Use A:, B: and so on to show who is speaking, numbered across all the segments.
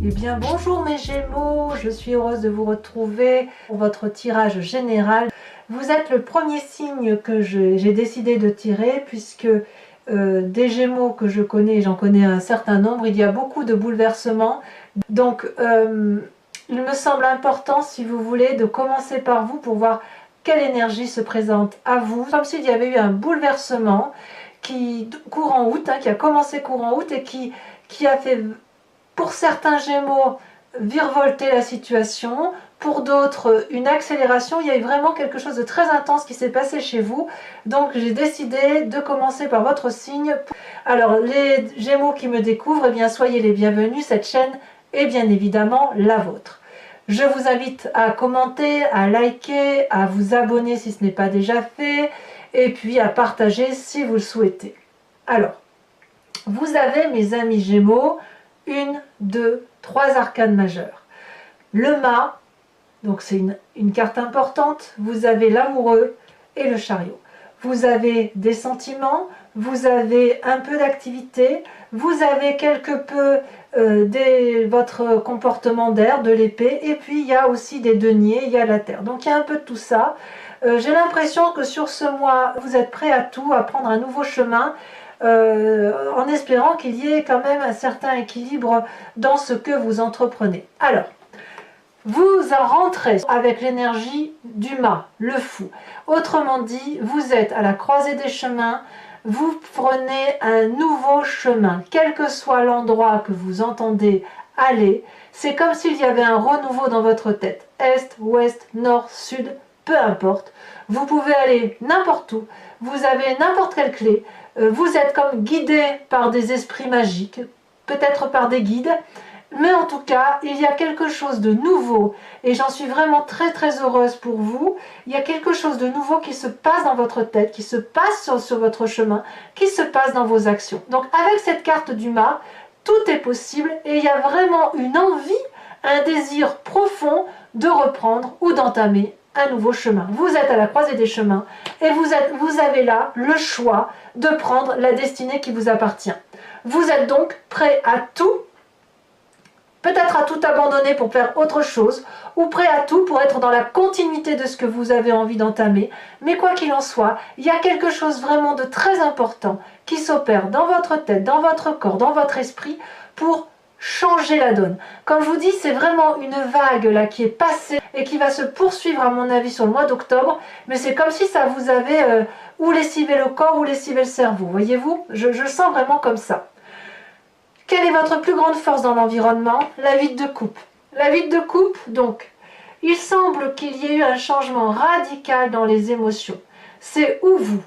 A: Eh bien bonjour mes Gémeaux, je suis heureuse de vous retrouver pour votre tirage général. Vous êtes le premier signe que j'ai décidé de tirer puisque des Gémeaux que je connais, j'en connais un certain nombre, il y a beaucoup de bouleversements. Donc il me semble important, si vous voulez, de commencer par vous pour voir quelle énergie se présente à vous. Comme s'il y avait eu un bouleversement courant août, qui a commencé courant août et qui a fait, pour certains Gémeaux, virevolter la situation, pour d'autres une accélération. Il y a eu vraiment quelque chose de très intense qui s'est passé chez vous, donc j'ai décidé de commencer par votre signe. Alors les Gémeaux qui me découvrent, eh bien soyez les bienvenus, cette chaîne est bien évidemment la vôtre. Je vous invite à commenter, à liker, à vous abonner si ce n'est pas déjà fait, et puis à partager si vous le souhaitez. Alors, vous avez, mes amis Gémeaux, 1, 2, 3 arcanes majeures. Le mât, donc c'est une carte importante, vous avez l'amoureux et le chariot. Vous avez des sentiments, vous avez un peu d'activité, vous avez quelque peu votre comportement d'air, de l'épée, et puis il y a aussi des deniers, il y a la terre. Donc il y a un peu de tout ça. J'ai l'impression que sur ce mois, vous êtes prêts à tout, à prendre un nouveau chemin, en espérant qu'il y ait quand même un certain équilibre dans ce que vous entreprenez. Alors, vous en rentrez avec l'énergie du mât, le fou. Autrement dit, vous êtes à la croisée des chemins, vous prenez un nouveau chemin, quel que soit l'endroit que vous entendez aller. C'est comme s'il y avait un renouveau dans votre tête, est, ouest, nord, sud, peu importe. Vous pouvez aller n'importe où, vous avez n'importe quelle clé, vous êtes comme guidé par des esprits magiques, peut-être par des guides, mais en tout cas, il y a quelque chose de nouveau, et j'en suis vraiment très très heureuse pour vous. Il y a quelque chose de nouveau qui se passe dans votre tête, qui se passe sur votre chemin, qui se passe dans vos actions. Donc avec cette carte du mât, tout est possible, et il y a vraiment une envie, un désir profond de reprendre ou d'entamer un nouveau chemin. Vous êtes à la croisée des chemins, et vous avez là le choix de prendre la destinée qui vous appartient. Vous êtes donc prêt à tout, peut-être à tout abandonner pour faire autre chose, ou prêt à tout pour être dans la continuité de ce que vous avez envie d'entamer. Mais quoi qu'il en soit, il y a quelque chose vraiment de très important qui s'opère dans votre tête, dans votre corps, dans votre esprit, pour changer la donne. Comme je vous dis, c'est vraiment une vague là qui est passée et qui va se poursuivre à mon avis sur le mois d'octobre, mais c'est comme si ça vous avait ou lessivé le corps ou lessivé le cerveau, voyez-vous, je le sens vraiment comme ça. Quelle est votre plus grande force dans l'environnement? La vide de coupe. La vide de coupe, donc, il semble qu'il y ait eu un changement radical dans les émotions. C'est ou vous,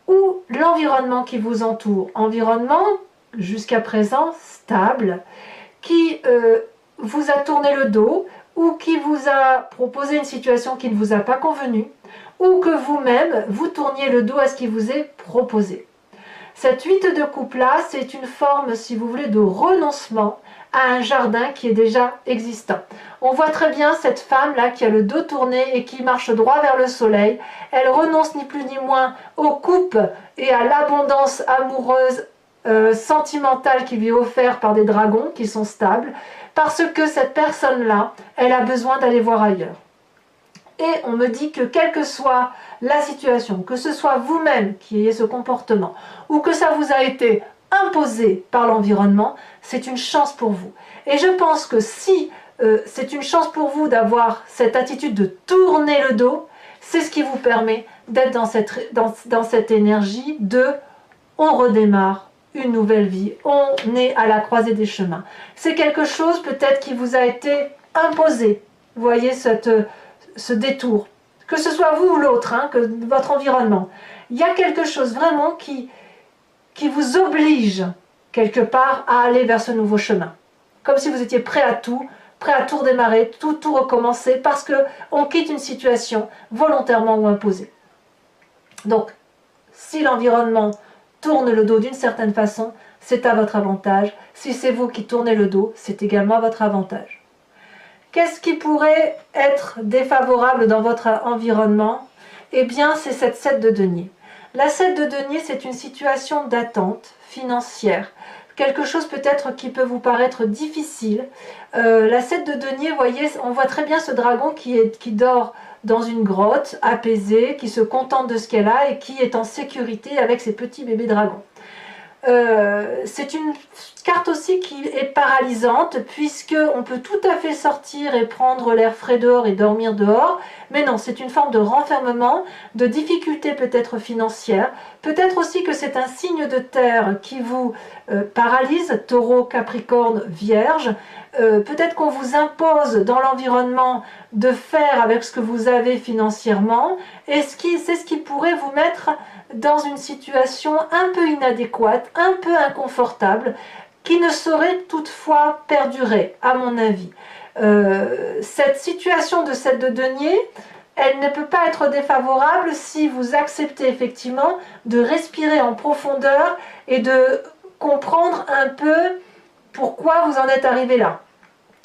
A: ou l'environnement qui vous entoure. Environnement, jusqu'à présent, stable, qui vous a tourné le dos, ou qui vous a proposé une situation qui ne vous a pas convenu, ou que vous-même, vous tourniez le dos à ce qui vous est proposé. Cette 8 de coupe là, c'est une forme, si vous voulez, de renoncement à un jardin qui est déjà existant. On voit très bien cette femme là qui a le dos tourné et qui marche droit vers le soleil. Elle renonce ni plus ni moins aux coupes et à l'abondance amoureuse, sentimentale qui lui est offerte par des dragons qui sont stables, parce que cette personne là, elle a besoin d'aller voir ailleurs. Et on me dit que quelle que soit la situation, que ce soit vous-même qui ayez ce comportement, ou que ça vous a été imposé par l'environnement, c'est une chance pour vous. Et je pense que si c'est une chance pour vous d'avoir cette attitude de tourner le dos, c'est ce qui vous permet d'être dans cette énergie de « on redémarre une nouvelle vie, on est à la croisée des chemins ». C'est quelque chose peut-être qui vous a été imposé, vous voyez ce détour, que ce soit vous ou l'autre, que votre environnement. Il y a quelque chose vraiment qui vous oblige quelque part à aller vers ce nouveau chemin. Comme si vous étiez prêt à tout redémarrer, tout recommencer, parce qu'on quitte une situation volontairement ou imposée. Donc, si l'environnement tourne le dos d'une certaine façon, c'est à votre avantage. Si c'est vous qui tournez le dos, c'est également à votre avantage. Qu'est-ce qui pourrait être défavorable dans votre environnement? Eh bien, c'est cette 7 de denier. La 7 de denier, c'est une situation d'attente financière quelque chose peut-être qui peut vous paraître difficile. La 7 de denier, vous voyez, on voit très bien ce dragon qui dort dans une grotte, apaisé, qui se contente de ce qu'elle a et qui est en sécurité avec ses petits bébés dragons. C'est une carte aussi qui est paralysante, puisque on peut tout à fait sortir et prendre l'air frais dehors et dormir dehors, mais non, c'est une forme de renfermement, de difficulté peut-être financière, peut-être aussi que c'est un signe de terre qui vous paralyse, taureau, capricorne, vierge, peut-être qu'on vous impose dans l'environnement de faire avec ce que vous avez financièrement, et c'est ce qui pourrait vous mettre dans une situation un peu inadéquate, un peu inconfortable, qui ne saurait toutefois perdurer, à mon avis. Cette situation de 7 de denier, elle ne peut pas être défavorable si vous acceptez effectivement de respirer en profondeur et de comprendre un peu pourquoi vous en êtes arrivé là.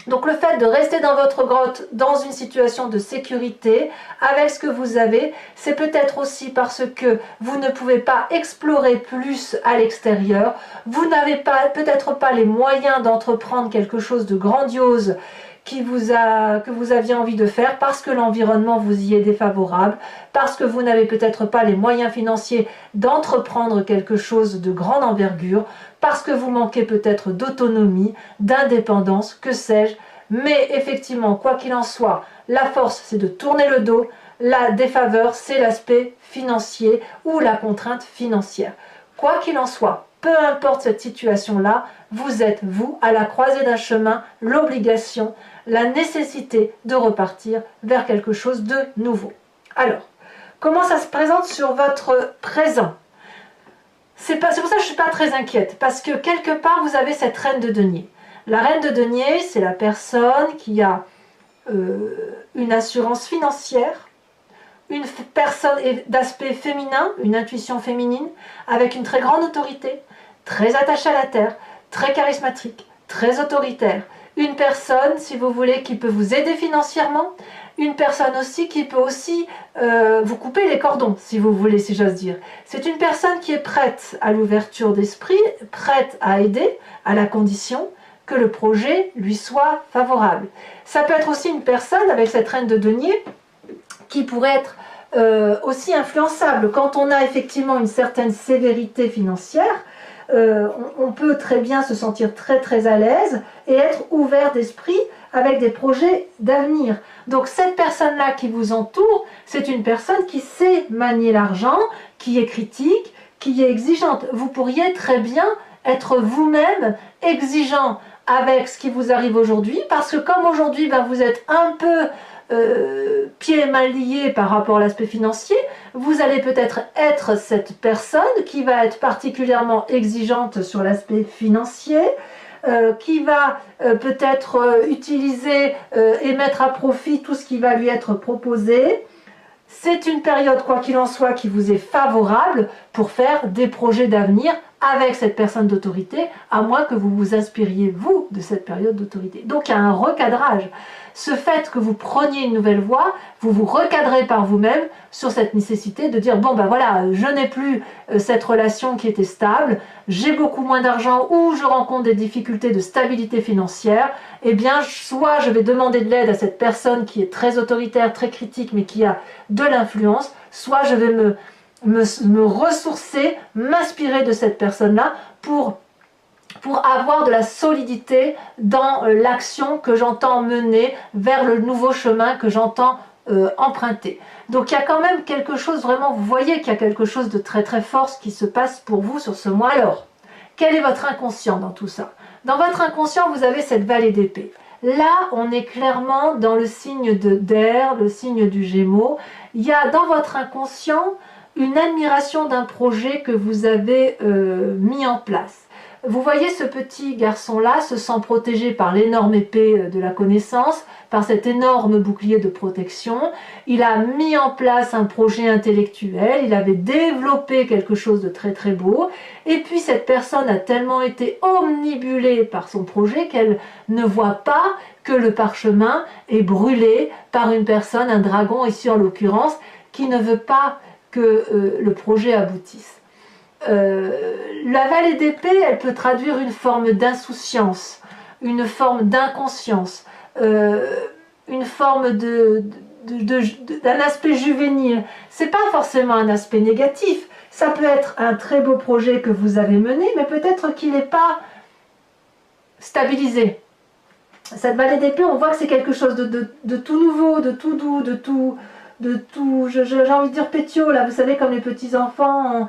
A: Donc le fait de rester dans votre grotte, dans une situation de sécurité, avec ce que vous avez, c'est peut-être aussi parce que vous ne pouvez pas explorer plus à l'extérieur, vous n'avez peut-être pas les moyens d'entreprendre quelque chose de grandiose que vous aviez envie de faire, parce que l'environnement vous y est défavorable, parce que vous n'avez peut-être pas les moyens financiers d'entreprendre quelque chose de grande envergure, parce que vous manquez peut-être d'autonomie, d'indépendance, que sais-je. Mais effectivement, quoi qu'il en soit, la force, c'est de tourner le dos. La défaveur, c'est l'aspect financier ou la contrainte financière. Quoi qu'il en soit, peu importe cette situation-là, vous êtes, vous, à la croisée d'un chemin, l'obligation, la nécessité de repartir vers quelque chose de nouveau. Alors, comment ça se présente sur votre présent ? C'est pour ça que je ne suis pas très inquiète, parce que quelque part, vous avez cette reine de denier. La reine de denier, c'est la personne qui a une assurance financière, une personne d'aspect féminin, une intuition féminine, avec une très grande autorité, très attachée à la terre, très charismatique, très autoritaire. Une personne, si vous voulez, qui peut vous aider financièrement, une personne aussi qui peut aussi vous couper les cordons, si vous voulez, si j'ose dire. C'est une personne qui est prête à l'ouverture d'esprit, prête à aider, à la condition que le projet lui soit favorable. Ça peut être aussi une personne, avec cette reine de denier, qui pourrait être aussi influençable. Quand on a effectivement une certaine sévérité financière, on peut très bien se sentir très très à l'aise et être ouvert d'esprit avec des projets d'avenir. Donc cette personne-là qui vous entoure, c'est une personne qui sait manier l'argent, qui est critique, qui est exigeante. Vous pourriez très bien être vous-même exigeant avec ce qui vous arrive aujourd'hui, parce que comme aujourd'hui vous êtes un peu pieds et mains liés par rapport à l'aspect financier, vous allez peut-être être cette personne qui va être particulièrement exigeante sur l'aspect financier, qui va peut-être utiliser et mettre à profit tout ce qui va lui être proposé. C'est une période, quoi qu'il en soit, qui vous est favorable pour faire des projets d'avenir avec cette personne d'autorité, à moins que vous vous inspiriez, vous, de cette période d'autorité. Donc il y a un recadrage. Ce fait que vous preniez une nouvelle voie, vous vous recadrez par vous-même sur cette nécessité de dire, bon ben voilà, je n'ai plus cette relation qui était stable, j'ai beaucoup moins d'argent ou je rencontre des difficultés de stabilité financière, eh bien soit je vais demander de l'aide à cette personne qui est très autoritaire, très critique, mais qui a de l'influence, soit je vais me ressourcer, m'inspirer de cette personne-là pour avoir de la solidité dans l'action que j'entends mener vers le nouveau chemin que j'entends emprunter. Donc il y a quand même quelque chose, vraiment, vous voyez qu'il y a quelque chose de très très fort qui se passe pour vous sur ce mois. Alors, quel est votre inconscient dans tout ça? Dans votre inconscient, vous avez cette vallée d'épée. Là, on est clairement dans le signe d'air, le signe du Gémeaux. Il y a dans votre inconscient une admiration d'un projet que vous avez mis en place. Vous voyez ce petit garçon-là se sent protégé par l'énorme épée de la connaissance, par cet énorme bouclier de protection. Il a mis en place un projet intellectuel, il avait développé quelque chose de très très beau, et puis cette personne a tellement été omnibulée par son projet qu'elle ne voit pas que le parchemin est brûlé par une personne, un dragon ici en l'occurrence, qui ne veut pas que le projet aboutisse. La vallée d'épée, elle peut traduire une forme d'insouciance, une forme d'inconscience, une forme d'un aspect juvénile. C'est pas forcément un aspect négatif. Ça peut être un très beau projet que vous avez mené, mais peut-être qu'il n'est pas stabilisé. Cette vallée d'épée, on voit que c'est quelque chose de tout nouveau, de tout doux, de tout, j'ai envie de dire pétio, là, vous savez, comme les petits enfants,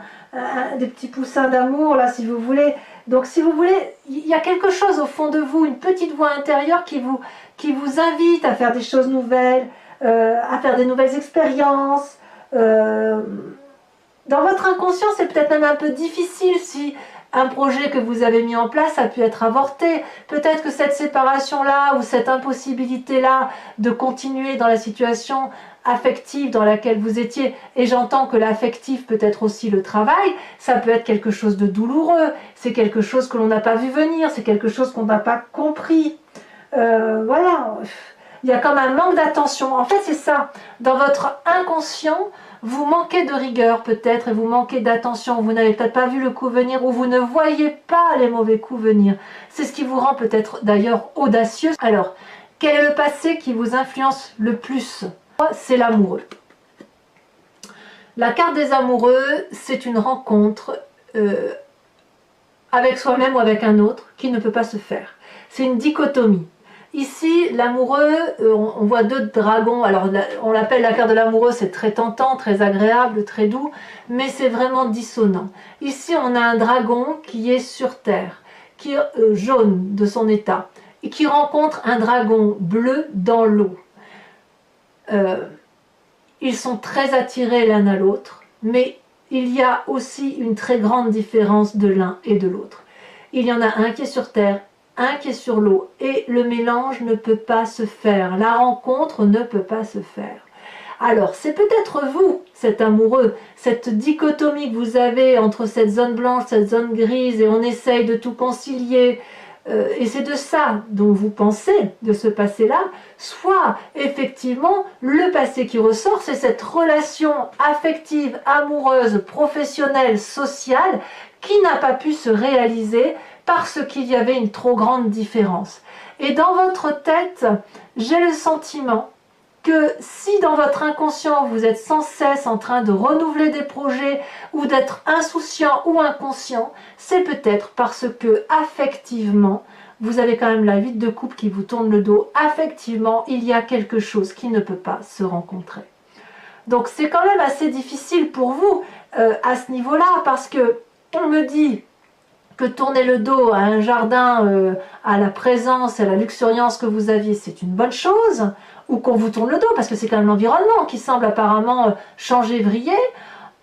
A: des petits poussins d'amour, là, si vous voulez. Donc, si vous voulez, il y a quelque chose au fond de vous, une petite voix intérieure qui vous invite à faire des choses nouvelles, à faire des nouvelles expériences. Dans votre inconscient, c'est peut-être même un peu difficile si un projet que vous avez mis en place a pu être avorté. Peut-être que cette séparation-là ou cette impossibilité-là de continuer dans la situation affective dans laquelle vous étiez, et j'entends que l'affectif peut être aussi le travail, ça peut être quelque chose de douloureux, c'est quelque chose que l'on n'a pas vu venir, c'est quelque chose qu'on n'a pas compris. Voilà, il y a comme un manque d'attention. En fait, c'est ça. Dans votre inconscient, vous manquez de rigueur peut-être et vous manquez d'attention. Vous n'avez peut-être pas vu le coup venir ou vous ne voyez pas les mauvais coups venir. C'est ce qui vous rend peut-être d'ailleurs audacieux. Alors, quel est le passé qui vous influence le plus? C'est l'amoureux. La carte des amoureux, c'est une rencontre avec soi-même ou avec un autre qui ne peut pas se faire. C'est une dichotomie. Ici, l'amoureux, on voit deux dragons. Alors, on l'appelle la carte de l'amoureux, c'est très tentant, très agréable, très doux, mais c'est vraiment dissonant. Ici, on a un dragon qui est sur terre, qui est jaune de son état, et qui rencontre un dragon bleu dans l'eau. Ils sont très attirés l'un à l'autre, mais il y a aussi une très grande différence de l'un et de l'autre. Il y en a un qui est sur terre, un qui est sur l'eau, et le mélange ne peut pas se faire, la rencontre ne peut pas se faire. Alors, c'est peut-être vous, cet amoureux, cette dichotomie que vous avez entre cette zone blanche, cette zone grise, et on essaye de tout concilier, et c'est de ça dont vous pensez, de ce passé-là, soit effectivement le passé qui ressort, c'est cette relation affective, amoureuse, professionnelle, sociale, qui n'a pas pu se réaliser parce qu'il y avait une trop grande différence. Et dans votre tête, j'ai le sentiment que si dans votre inconscient vous êtes sans cesse en train de renouveler des projets ou d'être insouciant ou inconscient, c'est peut-être parce que affectivement, vous avez quand même la 8 de coupe qui vous tourne le dos. Affectivement, il y a quelque chose qui ne peut pas se rencontrer. Donc c'est quand même assez difficile pour vous à ce niveau-là, parce que on me dit que tourner le dos à un jardin, à la présence, à la luxuriance que vous aviez, c'est une bonne chose, ou qu'on vous tourne le dos, parce que c'est quand même l'environnement qui semble apparemment changer, vriller.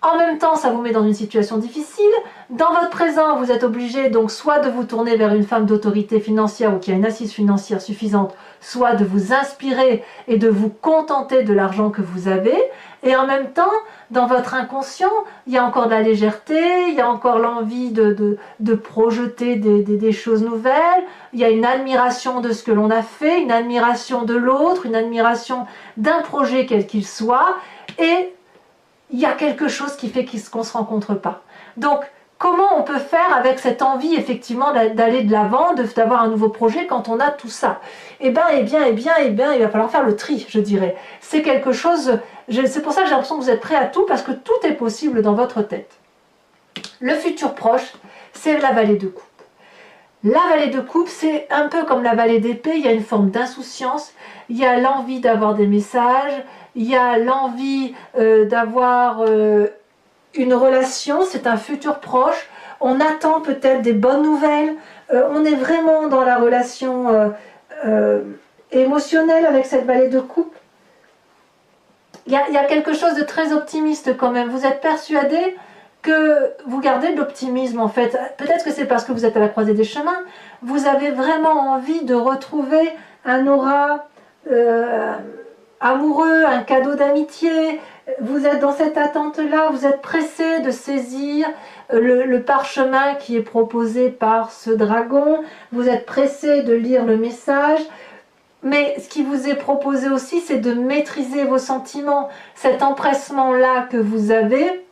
A: En même temps, ça vous met dans une situation difficile. Dans votre présent, vous êtes obligé donc soit de vous tourner vers une femme d'autorité financière ou qui a une assise financière suffisante, soit de vous inspirer et de vous contenter de l'argent que vous avez. Et en même temps, dans votre inconscient, il y a encore de la légèreté, il y a encore l'envie de projeter des choses nouvelles, il y a une admiration de ce que l'on a fait, une admiration de l'autre, une admiration d'un projet quel qu'il soit, et il y a quelque chose qui fait qu'on ne se rencontre pas. Donc, comment on peut faire avec cette envie, effectivement, d'aller de l'avant, d'avoir un nouveau projet quand on a tout ça? Eh bien, il va falloir faire le tri, je dirais. C'est quelque chose, c'est pour ça que j'ai l'impression que vous êtes prêts à tout, parce que tout est possible dans votre tête. Le futur proche, c'est la vallée de coupe. La vallée de coupe, c'est un peu comme la vallée d'épée, il y a une forme d'insouciance, il y a l'envie d'avoir des messages, il y a l'envie d'avoir une relation, c'est un futur proche, on attend peut-être des bonnes nouvelles, on est vraiment dans la relation émotionnelle avec cette vallée de coupe. Il y a quelque chose de très optimiste quand même, vous êtes persuadé que vous gardez de l'optimisme en fait. Peut-être que c'est parce que vous êtes à la croisée des chemins, vous avez vraiment envie de retrouver un aura amoureux, un cadeau d'amitié, vous êtes dans cette attente-là, vous êtes pressé de saisir le parchemin qui est proposé par ce dragon, vous êtes pressé de lire le message, mais ce qui vous est proposé aussi, c'est de maîtriser vos sentiments. Cet empressement-là que vous avez,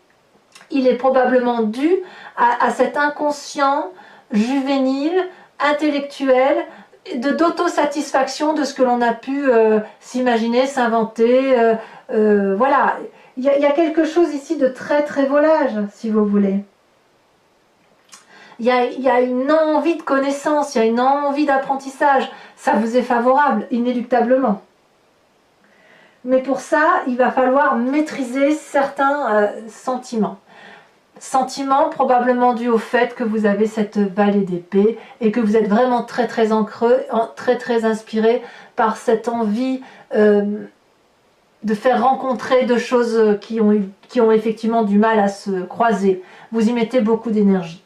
A: il est probablement dû à cet inconscient juvénile, intellectuel, d'autosatisfaction de ce que l'on a pu s'imaginer, s'inventer. Voilà, il y a quelque chose ici de très très volage, si vous voulez. Il y a une envie de connaissance, il y a une envie d'apprentissage. Ça vous est favorable, inéluctablement. Mais pour ça, il va falloir maîtriser certains sentiments. Sentiments probablement dus au fait que vous avez cette vallée d'épée et que vous êtes vraiment très très ancré, très inspiré par cette envie de faire rencontrer deux choses qui ont effectivement du mal à se croiser. Vous y mettez beaucoup d'énergie.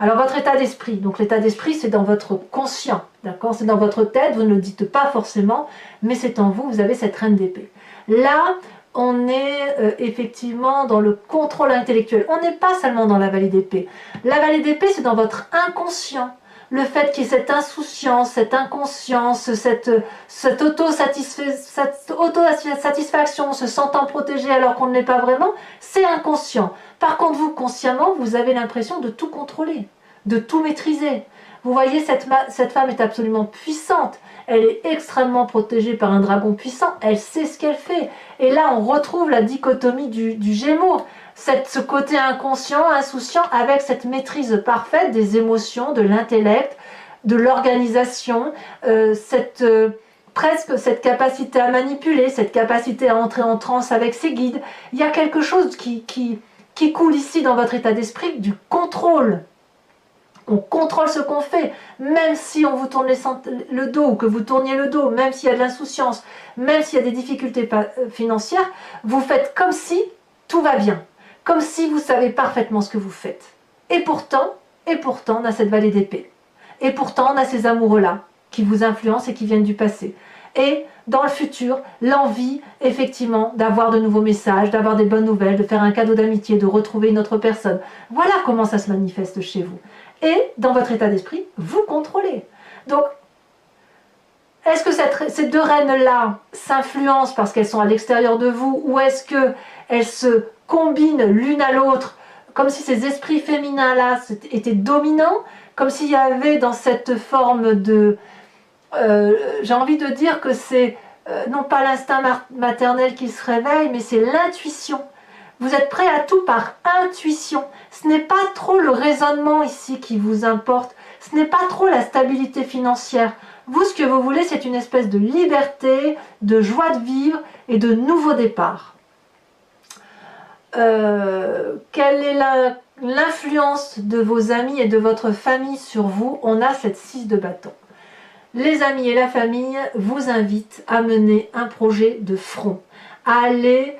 A: Alors votre état d'esprit, donc l'état d'esprit c'est dans votre conscient, d'accord? C'est dans votre tête, vous ne le dites pas forcément, mais c'est en vous, vous avez cette reine d'épée. Là, on est effectivement dans le contrôle intellectuel. On n'est pas seulement dans la vallée d'épée. La vallée d'épée c'est dans votre inconscient. Le fait qu'il y ait cette insouciance, cette inconscience, cette autosatisfaction, se sentant protégé alors qu'on ne l'est pas vraiment, c'est inconscient. Par contre, vous, consciemment, vous avez l'impression de tout contrôler, de tout maîtriser. Vous voyez, cette femme est absolument puissante. Elle est extrêmement protégée par un dragon puissant. Elle sait ce qu'elle fait. Et là, on retrouve la dichotomie du Gémeaux. Ce côté inconscient, insouciant, avec cette maîtrise parfaite des émotions, de l'intellect, de l'organisation, presque cette capacité à manipuler, cette capacité à entrer en transe avec ses guides. Il y a quelque chose qui coule ici dans votre état d'esprit, du contrôle. On contrôle ce qu'on fait, même si on vous tourne le dos, ou que vous tourniez le dos, même s'il y a de l'insouciance, même s'il y a des difficultés financières, vous faites comme si tout va bien. Comme si vous savez parfaitement ce que vous faites. Et pourtant, on a cette vallée d'épée. Et pourtant, on a ces amoureux-là qui vous influencent et qui viennent du passé. Et dans le futur, l'envie, effectivement, d'avoir de nouveaux messages, d'avoir des bonnes nouvelles, de faire un cadeau d'amitié, de retrouver une autre personne. Voilà comment ça se manifeste chez vous. Et dans votre état d'esprit, vous contrôlez. Donc, est-ce que ces deux reines-là s'influencent parce qu'elles sont à l'extérieur de vous, ou est-ce qu'elles se combinent l'une à l'autre, comme si ces esprits féminins-là étaient dominants, comme s'il y avait dans cette forme de... j'ai envie de dire que c'est non pas l'instinct maternel qui se réveille, mais c'est l'intuition. Vous êtes prêt à tout par intuition. Ce n'est pas trop le raisonnement ici qui vous importe, ce n'est pas trop la stabilité financière. Vous, ce que vous voulez, c'est une espèce de liberté, de joie de vivre et de nouveau départ. Quelle est l'influence de vos amis et de votre famille sur vous? On a cette 6 de bâton. Les amis et la famille vous invitent à mener un projet de front, à aller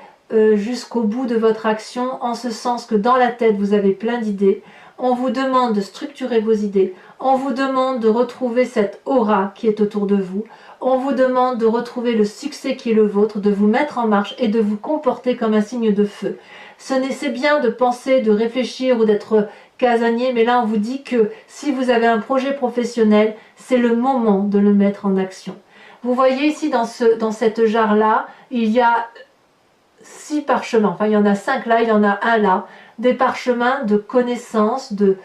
A: jusqu'au bout de votre action, en ce sens que dans la tête vous avez plein d'idées. On vous demande de structurer vos idées, on vous demande de retrouver cette aura qui est autour de vous, on vous demande de retrouver le succès qui est le vôtre, de vous mettre en marche et de vous comporter comme un signe de feu. C'est bien de penser, de réfléchir ou d'être casanier, mais là on vous dit que si vous avez un projet professionnel, c'est le moment de le mettre en action. Vous voyez ici dans cette jarre-là, il y a 6 parchemins, enfin il y en a 5 là, il y en a un là, des parchemins de connaissances, il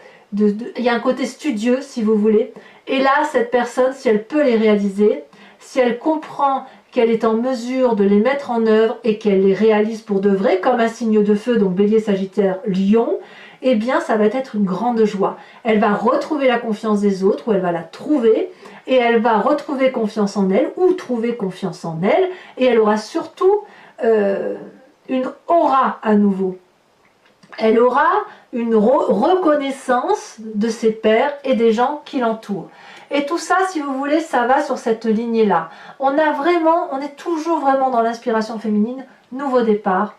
A: y a un côté studieux si vous voulez, et là cette personne, si elle peut les réaliser, si elle comprend qu'elle est en mesure de les mettre en œuvre et qu'elle les réalise pour de vrai, comme un signe de feu, donc Bélier, Sagittaire, Lion, eh bien ça va être une grande joie. Elle va retrouver la confiance des autres, ou elle va la trouver, et elle va retrouver confiance en elle, ou trouver confiance en elle, et elle aura surtout une aura à nouveau. Elle aura une reconnaissance de ses pairs et des gens qui l'entourent. Et tout ça, si vous voulez, ça va sur cette lignée-là. On est toujours vraiment dans l'inspiration féminine, nouveau départ,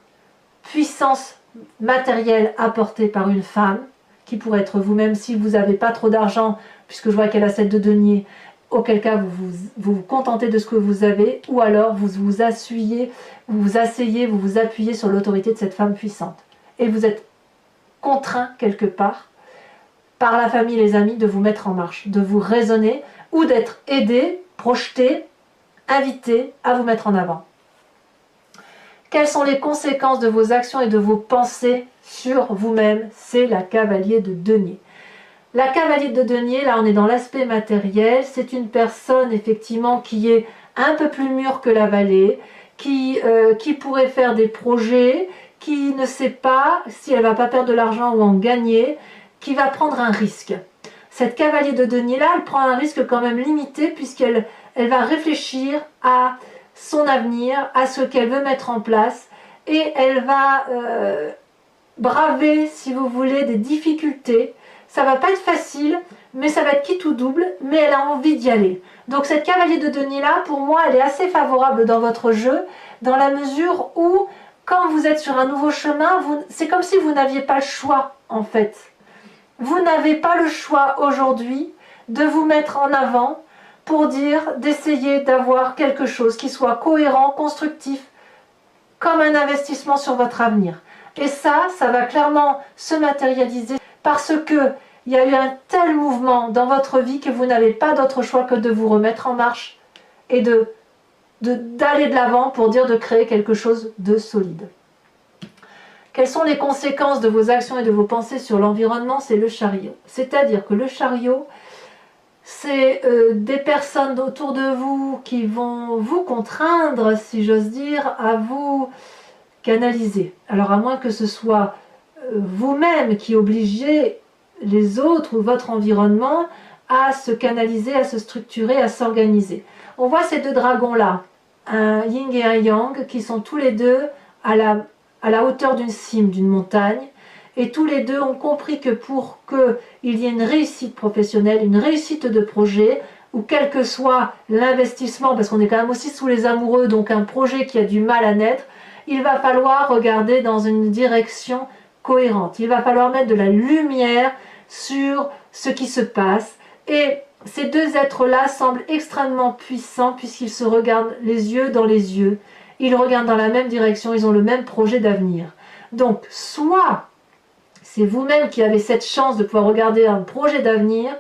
A: puissance matérielle apportée par une femme, qui pourrait être vous-même si vous n'avez pas trop d'argent, puisque je vois qu'elle a 7 de denier, auquel cas vous contentez de ce que vous avez, ou alors vous vous asseyez, vous vous appuyez sur l'autorité de cette femme puissante. Et vous êtes contraint quelque part, par la famille et les amis, de vous mettre en marche, de vous raisonner, ou d'être aidé, projeté, invité à vous mettre en avant. Quelles sont les conséquences de vos actions et de vos pensées sur vous-même, c'est la cavalier de denier. La cavalier de denier, là on est dans l'aspect matériel, c'est une personne effectivement qui est un peu plus mûre que la vallée, qui pourrait faire des projets, qui ne sait pas si elle va pas perdre de l'argent ou en gagner, qui va prendre un risque. Cette cavalier de denier là, elle prend un risque quand même limité puisqu'elle va réfléchir à son avenir, à ce qu'elle veut mettre en place et elle va braver, si vous voulez, des difficultés. Ça va pas être facile, mais ça va être quitte ou double, mais elle a envie d'y aller. Donc cette cavalier de denier là, pour moi, elle est assez favorable dans votre jeu, dans la mesure où, quand vous êtes sur un nouveau chemin, c'est comme si vous n'aviez pas le choix, en fait. Vous n'avez pas le choix aujourd'hui de vous mettre en avant pour dire, d'essayer d'avoir quelque chose qui soit cohérent, constructif, comme un investissement sur votre avenir. Et ça va clairement se matérialiser parce que il y a eu un tel mouvement dans votre vie que vous n'avez pas d'autre choix que de vous remettre en marche et d'aller de l'avant pour dire de créer quelque chose de solide. Quelles sont les conséquences de vos actions et de vos pensées sur l'environnement? C'est le chariot. C'est-à-dire que le chariot, c'est des personnes autour de vous qui vont vous contraindre, si j'ose dire, à vous canaliser. Alors à moins que ce soit vous-même qui obligez les autres ou votre environnement à se canaliser, à se structurer, à s'organiser. On voit ces deux dragons-là, un yin et un yang, qui sont tous les deux à la hauteur d'une cime, d'une montagne, et tous les deux ont compris que pour qu'il y ait une réussite professionnelle, une réussite de projet, ou quel que soit l'investissement, parce qu'on est quand même aussi sous les amoureux, donc un projet qui a du mal à naître, il va falloir regarder dans une direction cohérente. Il va falloir mettre de la lumière sur ce qui se passe. Et ces deux êtres-là semblent extrêmement puissants puisqu'ils se regardent les yeux dans les yeux. Ils regardent dans la même direction, ils ont le même projet d'avenir. Donc, soit c'est vous-même qui avez cette chance de pouvoir regarder un projet d'avenir,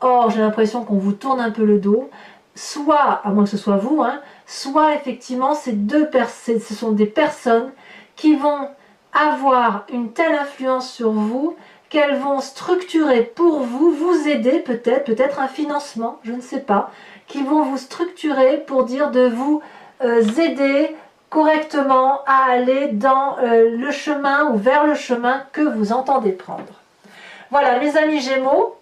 A: or j'ai l'impression qu'on vous tourne un peu le dos, soit, à moins que ce soit vous, soit effectivement ce sont des personnes qui vont avoir une telle influence sur vous qu'elles vont structurer pour vous, vous aider peut-être un financement, je ne sais pas, qui vont vous structurer pour dire de vous aider correctement à aller dans le chemin ou vers le chemin que vous entendez prendre. Voilà mes amis Gémeaux,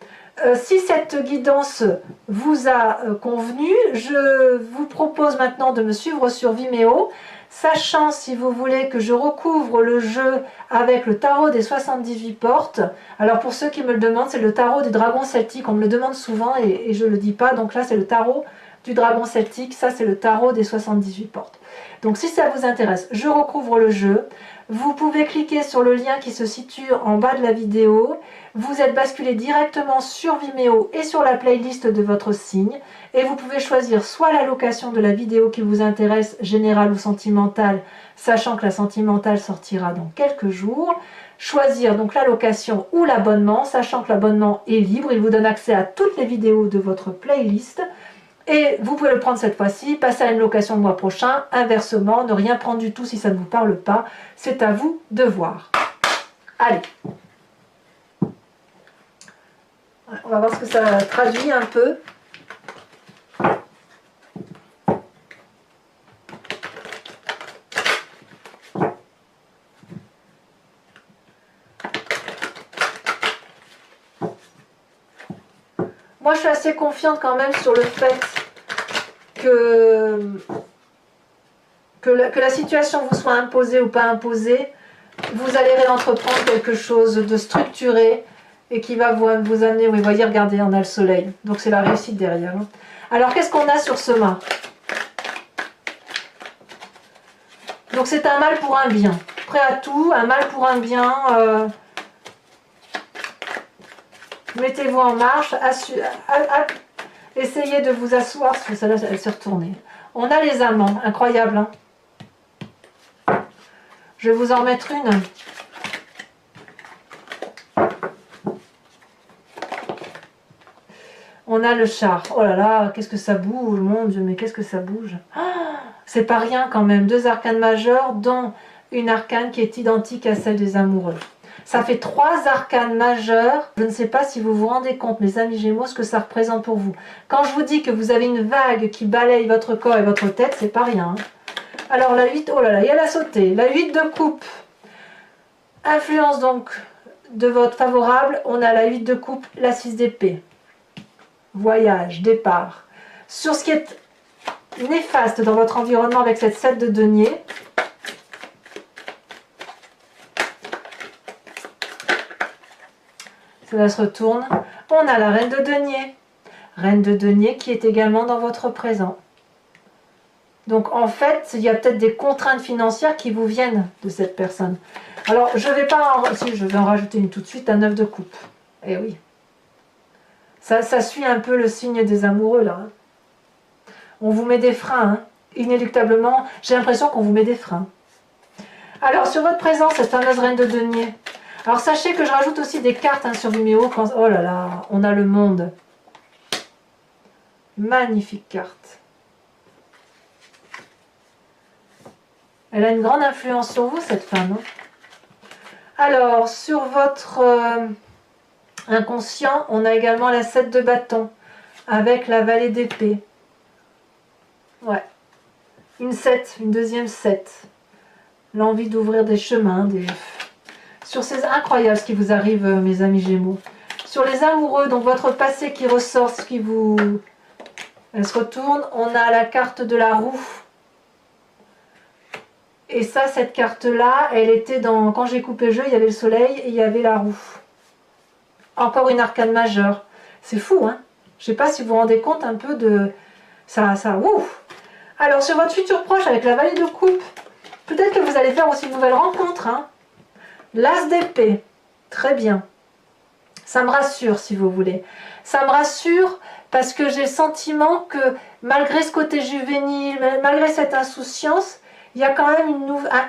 A: si cette guidance vous a convenu, je vous propose maintenant de me suivre sur Vimeo, sachant si vous voulez que je recouvre le jeu avec le tarot des 78 portes. Alors pour ceux qui me le demandent, c'est le tarot du dragon celtique, on me le demande souvent et je ne le dis pas, donc là c'est le tarot du dragon celtique, ça c'est le tarot des 78 portes. Donc si ça vous intéresse, je recouvre le jeu. Vous pouvez cliquer sur le lien qui se situe en bas de la vidéo. Vous êtes basculé directement sur Vimeo et sur la playlist de votre signe. Et vous pouvez choisir soit la location de la vidéo qui vous intéresse, générale ou sentimentale, sachant que la sentimentale sortira dans quelques jours. Choisir donc la location ou l'abonnement, sachant que l'abonnement est libre. Il vous donne accès à toutes les vidéos de votre playlist. Et vous pouvez le prendre cette fois-ci, passer à une location le mois prochain, inversement, ne rien prendre du tout si ça ne vous parle pas, c'est à vous de voir. Allez, on va voir ce que ça traduit un peu. Moi, je suis assez confiante quand même sur le fait que la situation vous soit imposée ou pas imposée, vous allez réentreprendre quelque chose de structuré et qui va vous amener, oui, voyez, regardez, on a le soleil, donc c'est la réussite derrière. Alors, qu'est-ce qu'on a sur ce mât? Donc, c'est un mal pour un bien. Prêt à tout, un mal pour un bien. Mettez-vous en marche, essayez de vous asseoir, parce que celle-là, elle s'est retournée. On a les amants, incroyable. Hein, je vais vous en mettre une. On a le char. Oh là là, qu'est-ce que ça bouge, mon Dieu, mais qu'est-ce que ça bouge. C'est pas rien quand même. Deux arcanes majeures, dont une arcane qui est identique à celle des amoureux. Ça fait 3 arcanes majeurs. Je ne sais pas si vous vous rendez compte, mes amis Gémeaux, ce que ça représente pour vous. Quand je vous dis que vous avez une vague qui balaye votre corps et votre tête, c'est pas rien. Hein. Alors la 8, oh là là, elle a sauté. La 8 de coupe. Influence donc de votre favorable. On a la 8 de coupe, la 6 d'épée. Voyage, départ. Sur ce qui est néfaste dans votre environnement avec cette 7 de denier, cela se retourne. On a la reine de denier. Reine de denier qui est également dans votre présent. Donc en fait, il y a peut-être des contraintes financières qui vous viennent de cette personne. Alors je vais pas si je vais en rajouter une tout de suite, un 9 de coupe. Eh oui. Ça suit un peu le signe des amoureux là. Hein. On vous met des freins. Hein. Inéluctablement, j'ai l'impression qu'on vous met des freins. Alors sur votre présent, cette fameuse reine de denier. Alors sachez que je rajoute aussi des cartes hein, sur Vimeo. Quand... Oh là là, on a le monde. Magnifique carte. Elle a une grande influence sur vous, cette femme. Hein. Alors, sur votre inconscient, on a également la 7 de bâton, avec la vallée d'épée. Ouais. Une 7, une deuxième 7. L'envie d'ouvrir des chemins, Sur ces incroyables ce qui vous arrive, mes amis Gémeaux. Sur les amoureux, donc votre passé qui ressort, ce qui vous... Elle se retourne, on a la carte de la roue. Et ça, cette carte-là, elle était dans... Quand j'ai coupé le jeu, il y avait le soleil et il y avait la roue. Encore une arcane majeure. C'est fou, hein? Je ne sais pas si vous vous rendez compte un peu de... Ouf. Alors, sur votre futur proche, avec la vallée de coupe, peut-être que vous allez faire aussi une nouvelle rencontre, hein? L'as d'épée. Très bien. Ça me rassure, si vous voulez. Ça me rassure parce que j'ai le sentiment que, malgré ce côté juvénile, malgré cette insouciance, il y a quand même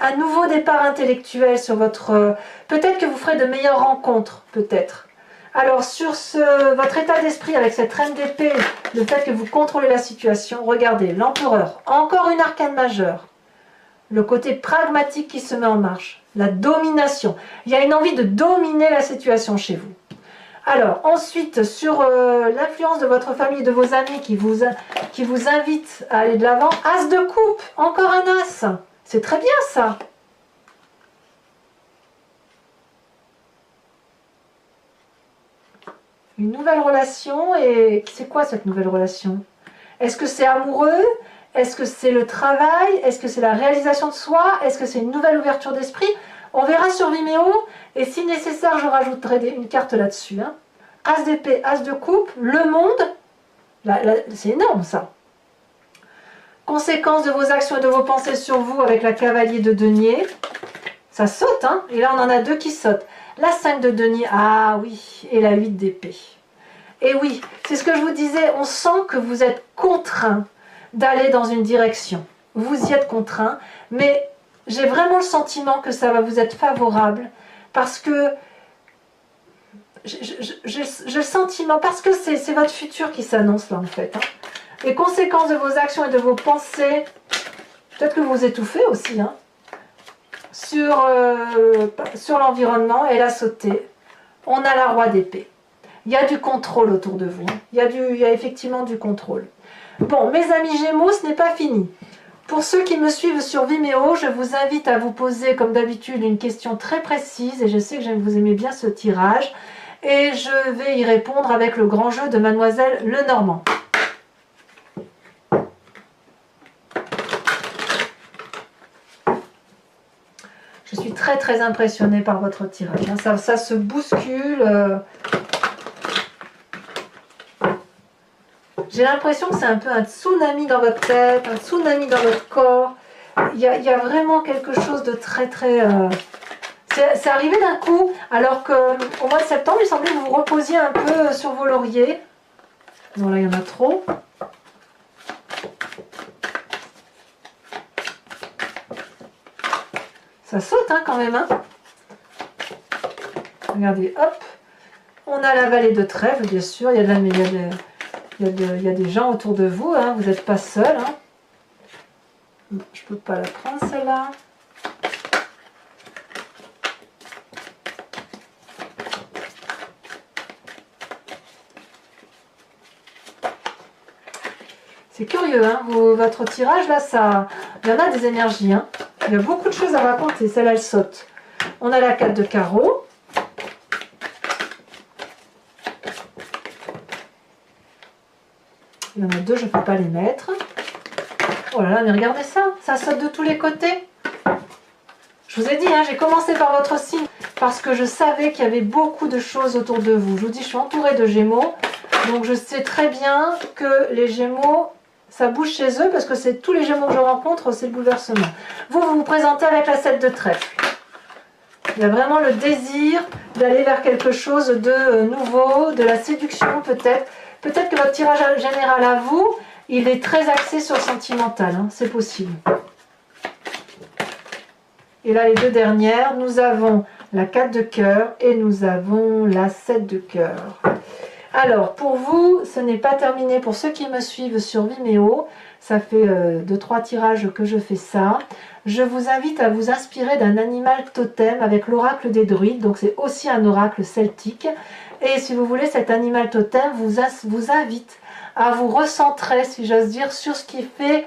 A: un nouveau départ intellectuel sur votre... peut-être que vous ferez de meilleures rencontres, peut-être. Alors, sur votre état d'esprit avec cette reine d'épée, le fait que vous contrôlez la situation, regardez, l'empereur, encore une arcane majeure. Le côté pragmatique qui se met en marche, la domination. Il y a une envie de dominer la situation chez vous. Alors, ensuite, sur l'influence de votre famille, de vos amis qui vous invitent à aller de l'avant, as de coupe, encore un as. C'est très bien ça. Une nouvelle relation, et c'est quoi cette nouvelle relation? Est-ce que c'est amoureux? Est-ce que c'est le travail? Est-ce que c'est la réalisation de soi? Est-ce que c'est une nouvelle ouverture d'esprit? On verra sur Vimeo, et si nécessaire, je rajouterai une carte là-dessus. Hein. As d'épée, as de coupe, le monde, c'est énorme ça. Conséquences de vos actions et de vos pensées sur vous avec la cavalier de denier. Ça saute, hein? Et là, on en a 2 qui sautent. La 5 de denier, ah oui, et la 8 d'épée. Et oui, c'est ce que je vous disais, on sent que vous êtes contraint d'aller dans une direction. Vous y êtes contraint, mais j'ai vraiment le sentiment que ça va vous être favorable parce que j'ai le sentiment, parce que c'est votre futur qui s'annonce là en fait. Hein. Les conséquences de vos actions et de vos pensées, peut-être que vous vous étouffez aussi, hein, sur l'environnement, elle a sauté. On a la roi d'épée. Il y a du contrôle autour de vous. Hein. Il y a effectivement du contrôle. Bon, mes amis Gémeaux, ce n'est pas fini. Pour ceux qui me suivent sur Vimeo, je vous invite à vous poser, comme d'habitude, une question très précise. Et je sais que vous aimez bien ce tirage. Et je vais y répondre avec le grand jeu de Mademoiselle Lenormand. Je suis très très impressionnée par votre tirage. Hein. Ça se bouscule. J'ai l'impression que c'est un peu un tsunami dans votre tête, un tsunami dans votre corps. Il y a vraiment quelque chose de très très... C'est arrivé d'un coup, alors qu'au mois de septembre, il semblait que vous vous reposiez un peu sur vos lauriers. Non, là, il y en a trop. Ça saute hein, quand même. Hein. Regardez, hop. On a la vallée de trèfle, bien sûr. Il y a des gens autour de vous. Hein. Vous n'êtes pas seul. Hein. Je ne peux pas la prendre, celle-là. C'est curieux, hein, votre tirage, là, ça, il y en a des énergies. Hein. Il y a beaucoup de choses à raconter. Celle-là, elle saute. On a la 4 de carreau. Il y en a deux, je ne peux pas les mettre. Oh là là, mais regardez ça, ça saute de tous les côtés. Je vous ai dit, hein, j'ai commencé par votre signe parce que je savais qu'il y avait beaucoup de choses autour de vous. Je vous dis, je suis entourée de Gémeaux. Donc je sais très bien que les Gémeaux, ça bouge chez eux parce que c'est tous les Gémeaux que je rencontre, c'est le bouleversement. Vous vous présentez avec la 7 de trèfle. Il y a vraiment le désir d'aller vers quelque chose de nouveau, de la séduction peut-être. Peut-être que votre tirage général à vous, il est très axé sur le sentimental, hein, c'est possible. Et là, les deux dernières, nous avons la 4 de cœur et nous avons la 7 de cœur. Alors, pour vous, ce n'est pas terminé. Pour ceux qui me suivent sur Vimeo, ça fait 2-3 tirages que je fais ça. Je vous invite à vous inspirer d'un animal totem avec l'oracle des druides. Donc, c'est aussi un oracle celtique. Et si vous voulez, cet animal totem vous invite à vous recentrer, si j'ose dire, sur ce qui fait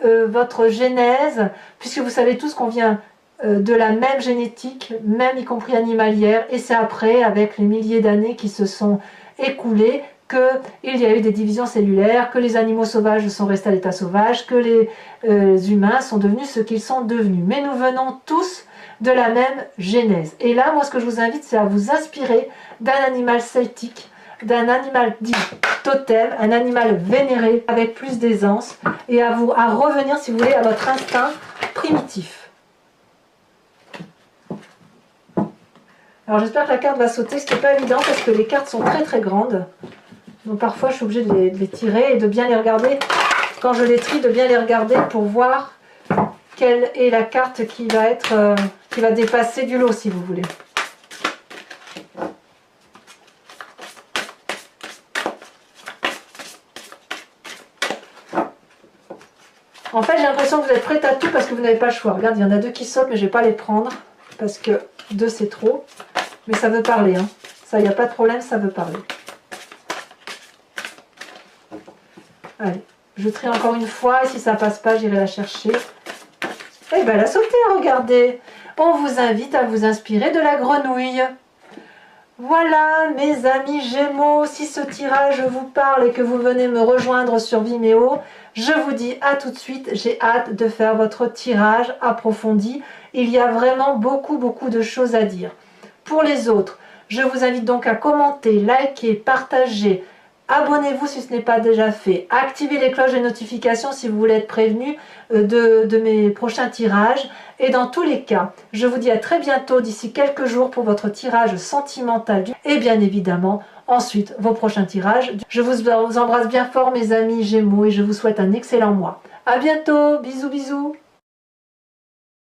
A: votre genèse, puisque vous savez tous qu'on vient de la même génétique, même y compris animalière, et c'est après, avec les milliers d'années qui se sont écoulées, qu'il y a eu des divisions cellulaires, que les animaux sauvages sont restés à l'état sauvage, que les humains sont devenus ce qu'ils sont devenus. Mais nous venons tous de la même genèse. Et là, moi, ce que je vous invite, c'est à vous inspirer d'un animal celtique, d'un animal dit totem, un animal vénéré avec plus d'aisance, et à revenir, si vous voulez, à votre instinct primitif. Alors j'espère que la carte va sauter, ce qui n'est pas évident parce que les cartes sont très très grandes. Donc parfois je suis obligée de les tirer et de bien les regarder. Quand je les trie, de bien les regarder pour voir quelle est la carte qui va dépasser du lot, si vous voulez. En fait, j'ai l'impression que vous êtes prête à tout parce que vous n'avez pas le choix. Regarde, il y en a deux qui sautent, mais je ne vais pas les prendre parce que deux c'est trop. Mais ça veut parler, hein. Ça, il n'y a pas de problème, ça veut parler. Allez, je trie encore une fois et si ça passe pas, j'irai la chercher. Eh bien, elle a sauté, regardez. On vous invite à vous inspirer de la grenouille. Voilà, mes amis Gémeaux, si ce tirage vous parle et que vous venez me rejoindre sur Vimeo, je vous dis à tout de suite, j'ai hâte de faire votre tirage approfondi. Il y a vraiment beaucoup de choses à dire. Pour les autres, je vous invite donc à commenter, liker, partager, abonnez-vous si ce n'est pas déjà fait, activez les cloches de notification si vous voulez être prévenu de mes prochains tirages. Et dans tous les cas, je vous dis à très bientôt d'ici quelques jours pour votre tirage sentimental et bien évidemment ensuite vos prochains tirages. Je vous embrasse bien fort mes amis Gémeaux et je vous souhaite un excellent mois. À bientôt, bisous bisous.